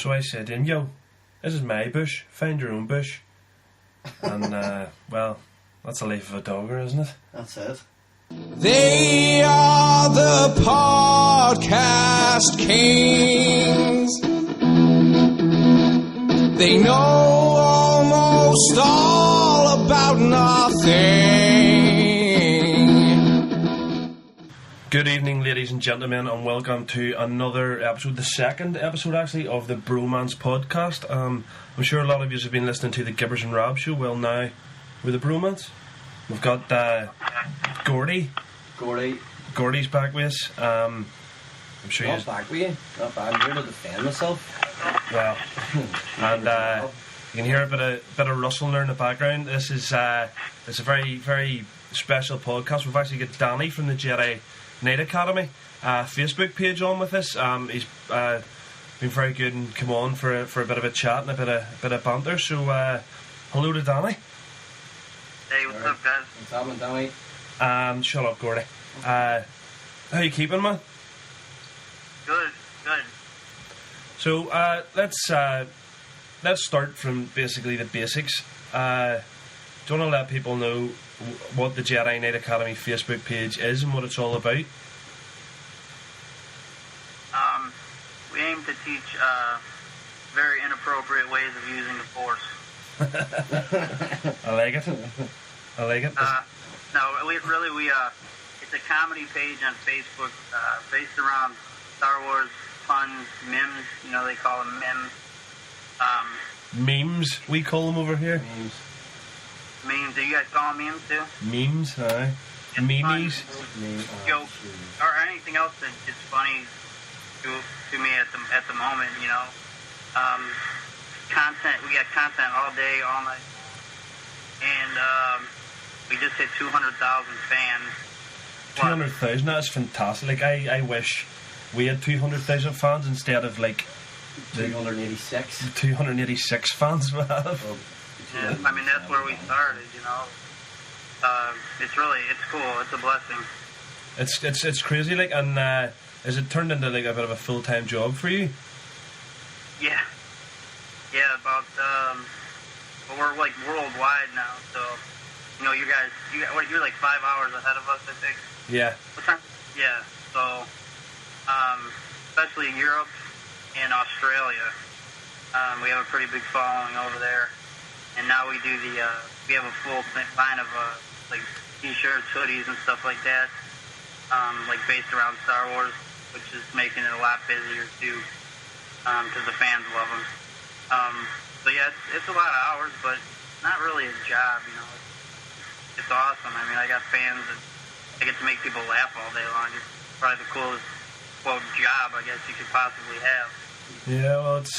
So I said to him, yo, this is my bush, find your own bush. And, well, that's the life of a dogger, isn't it? That's it. They are the podcast kings. They know almost all about nothing. Good evening, ladies and gentlemen, and welcome to another episode, the second episode actually, of the BROmance podcast. I'm sure a lot of you have been listening to the Gibbers Rab Show. Well, now, with the BROmance, we've got Gordy. Gordy's back with us. I'm sure Not back with you. Not bad. I'm here to defend myself. Well, and you can hear a bit of rustling there in the background. This is it's a very, very special podcast. We've actually got Danny from the Jedi Night Academy Facebook page on with us. He's been very good and come on for a bit of a chat and a bit of banter. So hello to Danny. Hey, what's up, guys? What's happening, Danny? Shut up, Gordy. How you keeping, man? Good. So let's start from basically the basics. Do you want to let people know what the Jedi Night Academy Facebook page is and what it's all about? We aim to teach very inappropriate ways of using the Force. I like it. No, we it's a comedy page on Facebook based around Star Wars puns, memes. You know, they call them memes. Memes, we call them over here. Memes. Do you guys call them memes too? Memes, aye. Memes. Joke or anything else that is funny to me at the moment. You know, content. We got content all day, all night, and we just hit 200,000 fans. 200,000. That's fantastic. Like I wish we had 200,000 fans instead of like 286. 286 fans we have. Yeah, I mean that's where we started. You know, it's cool. It's a blessing. It's crazy. Like, and is it turned into like a bit of a full-time job for you? Yeah. About but we're like worldwide now, so you know, you're like 5 hours ahead of us, I think. Yeah. What time? Yeah. So, especially in Europe and Australia, we have a pretty big following over there. And now we do we have a full line of like t-shirts, hoodies, and stuff like that, like based around Star Wars, which is making it a lot busier too, because the fans love them. So yeah, it's a lot of hours, but not really a job, you know. It's awesome. I mean, I got fans and I get to make people laugh all day long. It's probably the coolest quote job I guess you could possibly have. Yeah, well, it's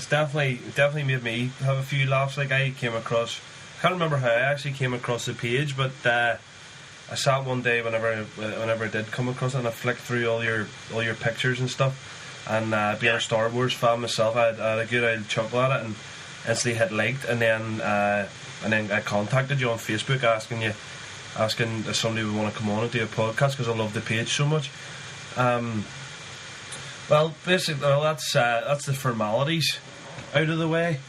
definitely made me have a few laughs. Like I can't remember how I actually came across the page, but I sat one day whenever I did come across it, and I flicked through all your pictures and stuff. And being a Star Wars fan myself, I had a good old chuckle at it and instantly hit liked, and then I contacted you on Facebook asking if somebody would want to come on and do a podcast because I love the page so much. Well, basically, that's the formalities out of the way,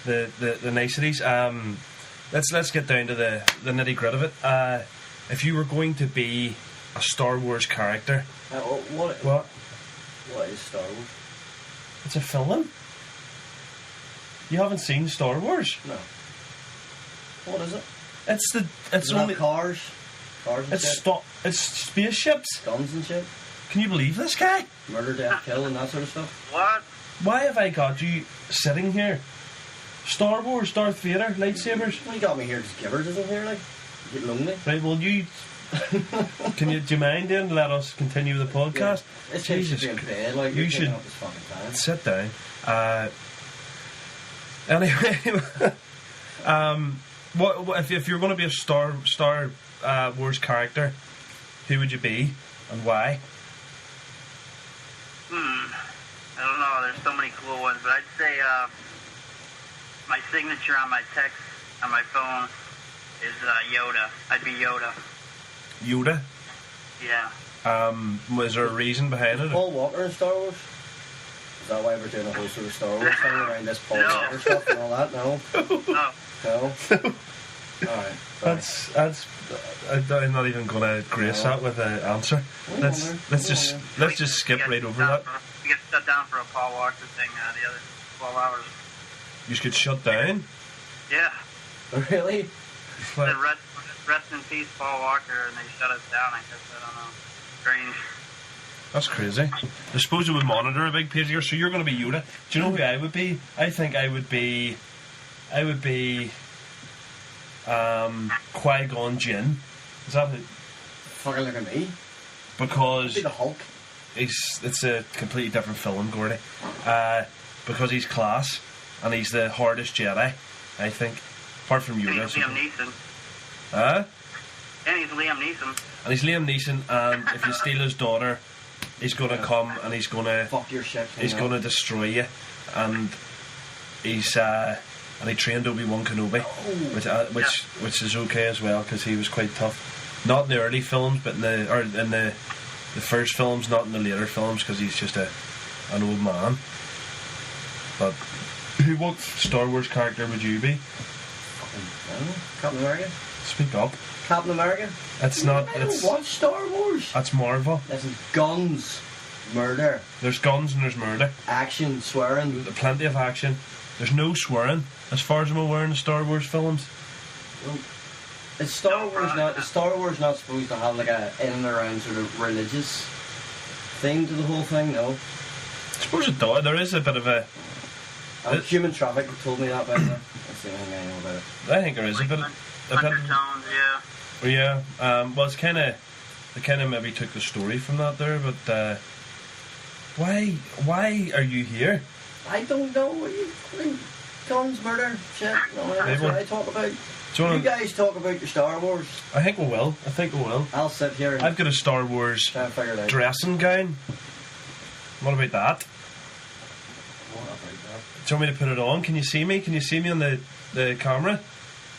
the niceties. Let's get down to the nitty gritty of it. If you were going to be a Star Wars character, What is Star Wars? It's a film. You haven't seen Star Wars? No. What is it? It's only cars and shit? It's spaceships. Guns and shit? Can you believe this guy? Murder, death, kill, and that sort of stuff? What? Why have I got you sitting here? Star Wars, Darth Vader, lightsabers. Well, you got me here because Gibbers isn't here, like. You get lonely. Right, well, do you mind then let us continue the podcast? Yeah. It's Jesus, should be in bed, like, you should up this fucking time. Sit down. Anyway, what if you're going to be a Star Wars character, who would you be and why? I don't know. There's so many cool ones, but I'd say my signature on my text on my phone is Yoda. I'd be Yoda. Yoda? Yeah. Was there a reason behind it? Paul Walker in Star Wars? Is that why we're doing a whole sort of Star Wars thing around this Paul Walker stuff and all that? No? No. No? Alright. I'm not even going to grace that with an answer. Let's just skip right over that. We get shut down for a Paul Walker thing the other 12 hours. You should get shut down. Yeah. Really? The rest in peace, Paul Walker, and they shut us down. I guess I don't know. Strange. That's crazy. I suppose it would monitor a big page here, so you're going to be Yoda. Do you know who I would be? I think I would be Qui-Gon Jinn. Is that it? Fucking look at me. Because Be the Hulk. it's a completely different film, Gordy. Because he's class and he's the hardest Jedi, I think. Apart from And Yoda. he's Liam Neeson. Huh? And he's Liam Neeson. And he's Liam Neeson, and if you steal his daughter, he's going to come and he's going to Fuck your shit. destroy you. And he trained Obi-Wan Kenobi, which is okay as well because he was quite tough. Not in the early films, but in the first films, not in the later films because he's just an old man. But what Star Wars character would you be? Captain America. Speak up. Captain America. It's not. I don't It's watch Star Wars. that's Marvel. Listen, guns, murder, There's guns and there's murder. action, swearing. Plenty of action. There's no swearing, as far as I'm aware, in the Star Wars films. Is Star Wars not supposed to have like a in and around sort of religious theme to the whole thing? No. I suppose it does. There is a bit of a. Human traffic told me that better. That's the only thing I know about it. I think there is a bit. Undertones, yeah. Yeah. Well, it's kind of. They kind of maybe took the story from that there, but why are you here? I don't know. What you guns, murder, shit. No, that's what I talk about. You guys talk about your Star Wars. I think we will. I'll sit here and I've got a Star Wars try and figure it out. dressing gown. What about that? What about that? Do you want me to put it on? Can you see me? Can you see me on the camera?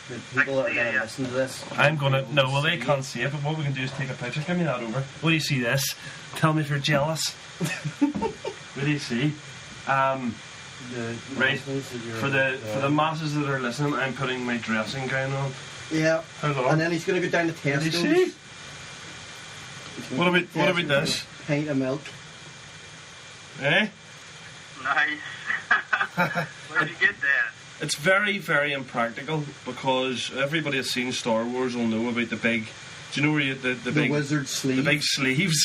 The people that are going to listen to this. I'm gonna. No, well, they can't see it, but what we can do is take a picture. Give me that over. What do you see this? Tell me if you're jealous. What do you see? Right. For the masses that are listening, I'm putting my dressing gown on. Yeah. Hello. And then he's going to go down to Tesco's. Did you see? What about this? Pint of milk. Eh? Nice. Where'd you get that? It's very, very impractical because everybody that's seen Star Wars will know about the big. Do you know where the big wizard sleeve? The big sleeves.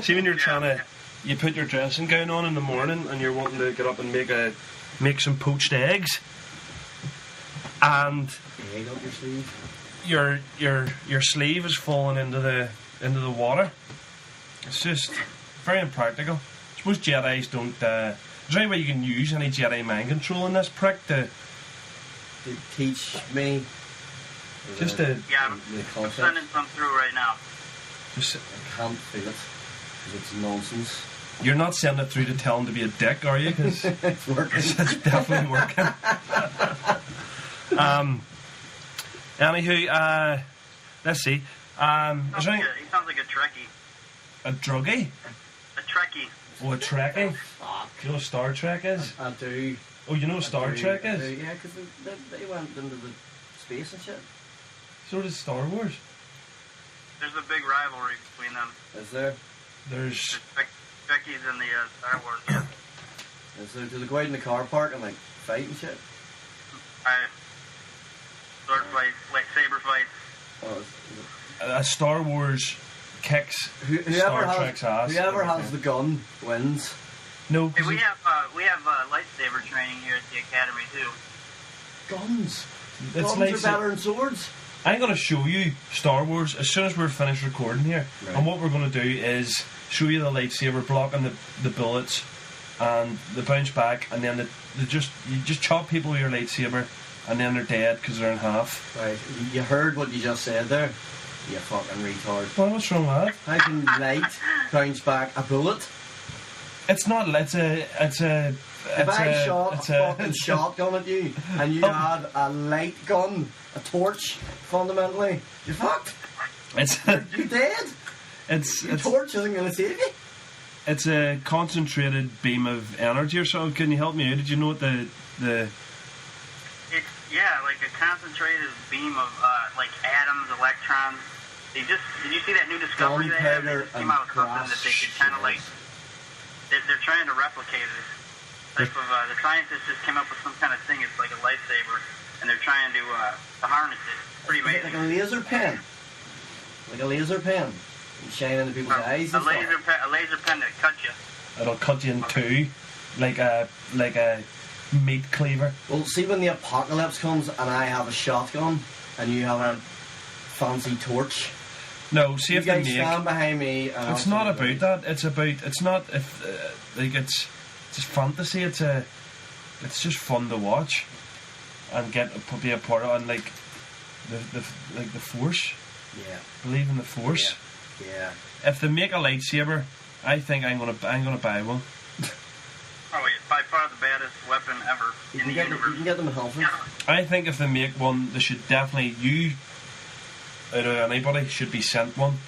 See when you're trying to, you put your dressing gown on in the morning and you're wanting to get up and make some poached eggs, and egg up your sleeve. Your sleeve is falling into the water. It's just very impractical. I suppose Jedi's don't. Is there any way you can use any Jedi mind control in this prick to teach me? Just to Yeah, I'm sending some through right now. just. I can't feel it because it's nonsense. You're not sending it through to tell him to be a dick, are you? Because It's working. it's definitely working. Anywho, let's see. Is there any, He sounds like a Trekkie. a druggie? A Trekkie. Oh, a Trekkie? Fuck. Do you know what Star Trek is? I do. Oh, you know what Star Trek I do, is? yeah, because they went into the space and shit. So does Star Wars. There's a big rivalry between them. Is there? There's. The Trekkies and the Star Wars. Is there? Do they go out in the car park and like fight and shit? Sword fights, lightsaber fights. Oh, is it? A Star Wars kicks Star Trek's ass. Whoever has the gun wins. No, Hey, 'cause we have lightsaber training here at the academy too. Guns. it's Guns are better than swords. I'm going to show you Star Wars as soon as we're finished recording here. Right. And what we're going to do is show you the lightsaber blocking the bullets and the bounce back, and then you just chop people with your lightsaber, and then they're dead because they're in half. Right. You heard what you just said there. You fucking retard. Well, what's wrong with that? How can light bounce back a bullet? It's not. It's a. If I shot a fucking shotgun at you and you had a light gun, a torch, fundamentally, you're fucked. It's. You're dead. It's. Your torch isn't going to save you. it's a concentrated beam of energy or something. Can you help me out? Did you know what the It's like a concentrated beam of like atoms, electrons. Did you see that new discovery they had? They just came out with something that they could kind of like. They're trying to replicate it. Type of the scientists just came up with some kind of thing. It's like a lightsaber, and they're trying to harness it. Pretty amazing. Like a laser pen. Like a laser pen. Shine into people's eyes. A laser pen that cuts you. It'll cut you in two, like a meat cleaver. Well, see when the apocalypse comes and I have a shotgun and you have a fancy torch. No, see if you they guys make. Stand behind me. And It's not about that. It's about. It's not. If like it's just fantasy. It's just fun to watch, and be a part of, and like the Force. Yeah. Believe in the Force. Yeah. If they make a lightsaber, I think I'm gonna buy one. Oh, it's by far the baddest weapon ever in the universe. You can get them at Halford. I think if they make one, they should definitely out of anybody should be sent one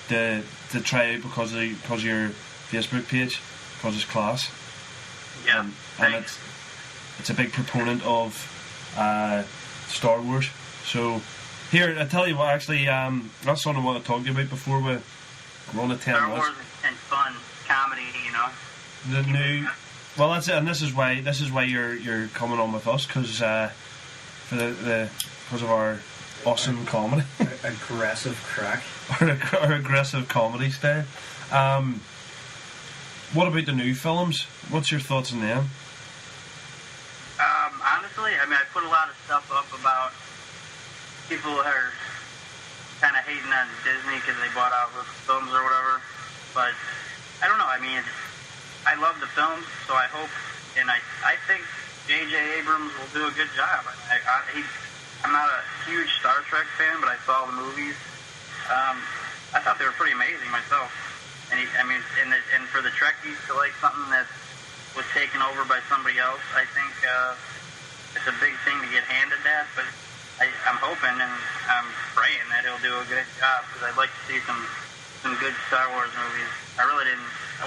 to try out because of your Facebook page, because it's class. Yeah. And it's a big proponent of Star Wars. So here, I tell you what, actually, that's something I want to talk to you about before we're on a 10 Star minutes. Wars and fun comedy, you know. The new, well, that's it, and this is why you're coming on with us, because because of our awesome comedy, Aggressive crack. our aggressive comedy style. What about the new films? What's your thoughts on them? Honestly, I mean, I put a lot of stuff up about people who are kind of hating on Disney because they bought out the films or whatever. But I don't know. I mean, I love the films, so I hope, and I think J.J. Abrams will do a good job. I'm not a huge Star Trek fan, but I saw the movies. I thought they were pretty amazing myself. And and for the Trekkies to like something that was taken over by somebody else, I think it's a big thing to get handed that. But I'm hoping and I'm praying that he'll do a good job, because I'd like to see some good Star Wars movies. I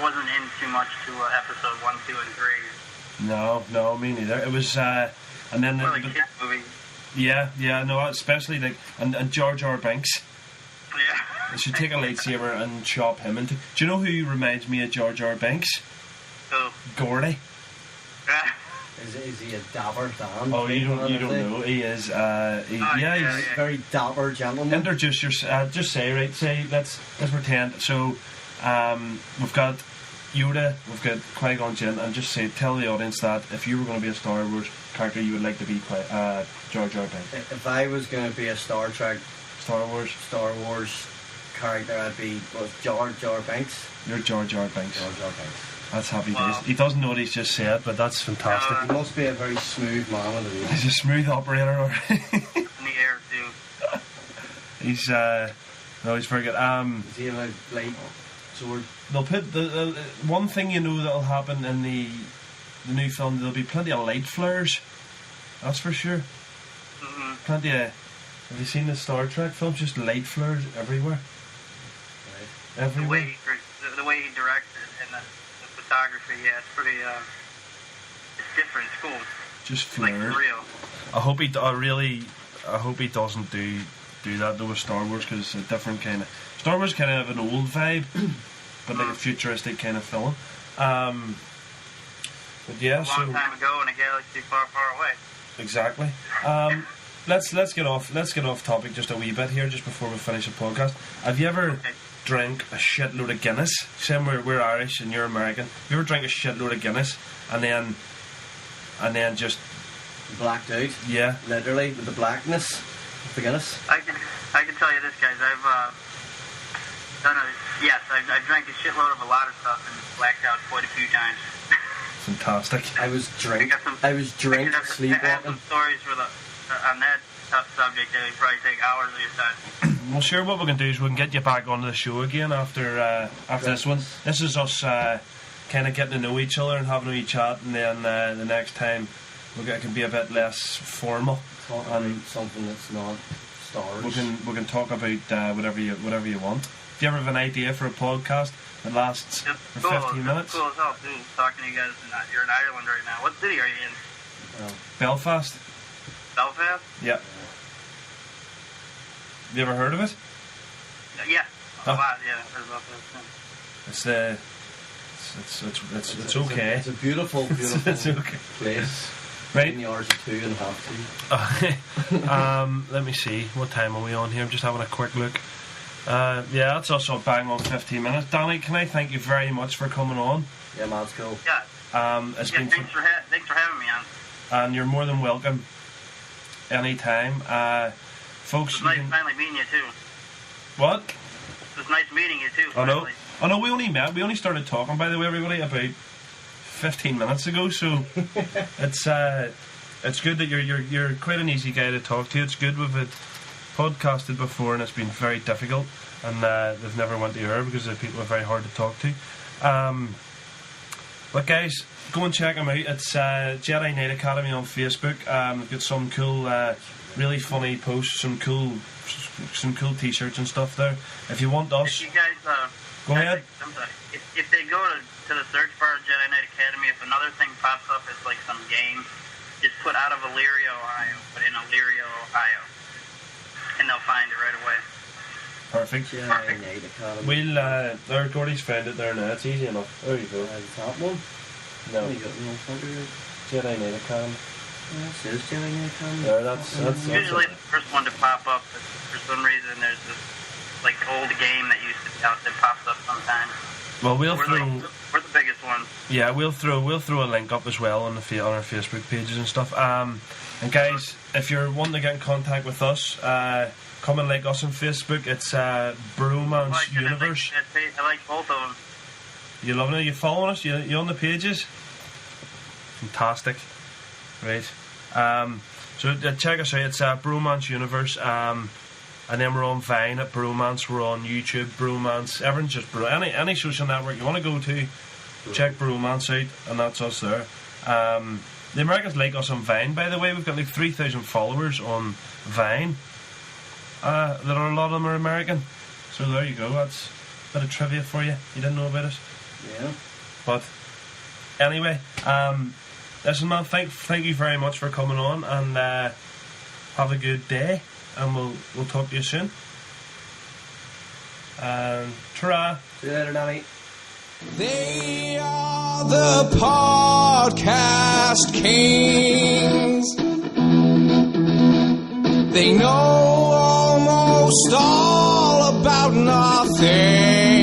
wasn't in too much to episode 1, 2, and 3. No, me neither. It was, and then the kids movies. Yeah, no, especially like and Jar Jar Binks. Yeah. They should take a lightsaber and chop him into. Do you know who reminds me of Jar Jar Binks? Who? Gordy. Is he a dapper Dan? Oh, you don't know. He is. He's a very dapper gentleman. Introduce yourself. Just say let's pretend. So, we've got Yoda, we've got Qui-Gon Jinn, and just tell the audience that if you were going to be a Star Wars character, you would like to be Jar Jar Binks. If I was going to be a Star Wars character, I'd be Jar Jar Binks. You're Jar Jar Binks. Jar Jar Binks. That's happy days. He doesn't know what he's just said, but that's fantastic. He must be a very smooth man with the He's a smooth operator already. In the air too. He's he's very good. Is he a light sword? They'll put the one thing that'll happen in the new film. There'll be plenty of light flares. That's for sure. Mm-hmm. Plenty of. Have you seen the Star Trek films? Just light flares everywhere. Right. Everywhere. The way he directs it and the photography, yeah, it's pretty. It's different. It's cool. Just It's like flares. real. I hope he doesn't do that though with Star Wars, because it's a different kind of. Star Wars kind of have an old vibe, but like a futuristic kind of film. But yeah, A long time ago in a galaxy far, far away. Exactly. Let's get off topic just a wee bit here, just before we finish the podcast. Have you ever drank a shitload of Guinness? Say we're Irish and you're American. Have you ever drank a shitload of Guinness and then just Blacked out. yeah? Literally with the blackness of the Guinness. I can tell you this, guys. I've drank a shitload of a lot of stuff and blacked out quite a few times. Fantastic. I was drink I have sleepwalking. some stories on that subject that would probably take hours of your time. Well, sure. What we can do is we can get you back onto the show again after this one. This is us kind of getting to know each other and having a wee chat, and then the next time it can be a bit less formal. Talk about something that's not Star Wars. We can talk about whatever you want. if you ever have an idea for a podcast that lasts for 15 minutes. It's cool as hell, too, talking to you guys. You're in Ireland right now. What city are you in? Belfast. Belfast? Yeah. Have you ever heard of it? Yeah. A Oh. lot, yeah. I've heard about this. It's okay. It's a beautiful, beautiful It's okay. place. Right. In the hours of 2 and a half. Let me see. What time are we on here? I'm just having a quick look. Yeah, that's also bang on 15 minutes. Danny, can I thank you very much for coming on? Yeah, man, it's cool. Yeah. It's Yeah, been thanks for having me on. and you're more than welcome anytime. Folks, It was you nice can... finally meeting you, too. What? It was nice meeting you, too. Oh no, finally. oh no, we only started talking, by the way, everybody, about 15 minutes ago, so it's good that you're quite an easy guy to talk to. It's good we've podcasted before and it's been very difficult, and they've never went to air because the people are very hard to talk to. But guys, go and check them out. It's Jedi Knight Academy on Facebook. They've got some cool, really funny posts, some cool t-shirts and stuff there. If you want us, If you guys, go ahead. I'm sorry. If they go to the search bar of Jedi Knight Academy, if another thing pops up, it's like some game, just put out of Elyria, Ohio. Put in Elyria, Ohio. And they'll find it right away. Perfect. Jedi Knight Academy. We'll there, Gordy's found it there now. It's easy enough. There you go. The top one. No, There you go. No, it's Jedi Knight Academy. yeah, it says Jedi Knight Academy. There, that's Usually the first one to pop up, but for some reason there's this like old game that used to be out that pops up sometimes. well, we're We're the biggest ones. Yeah, we'll throw a link up as well on on our Facebook pages and stuff. And guys, if you're wanting to get in contact with us, come and like us on Facebook. It's BROmance Universe. I like both of them. You loving it? You following us? You on the pages? Fantastic. Right. So check us out. It's BROmance Universe. And then we're on Vine at BROmance. We're on YouTube, BROmance. Everyone's just any social network you want to go to, check BROmance out, and that's us there. The Americans like us on Vine, by the way. We've got like 3,000 followers on Vine. A lot of them are American. So there you go. That's a bit of trivia for you. You didn't know about it. Yeah. But anyway, listen, man, thank you very much for coming on, and have a good day, and we'll talk to you soon. And ta-ra. See you later, Danny. They are the podcast kings. They know almost all about nothing.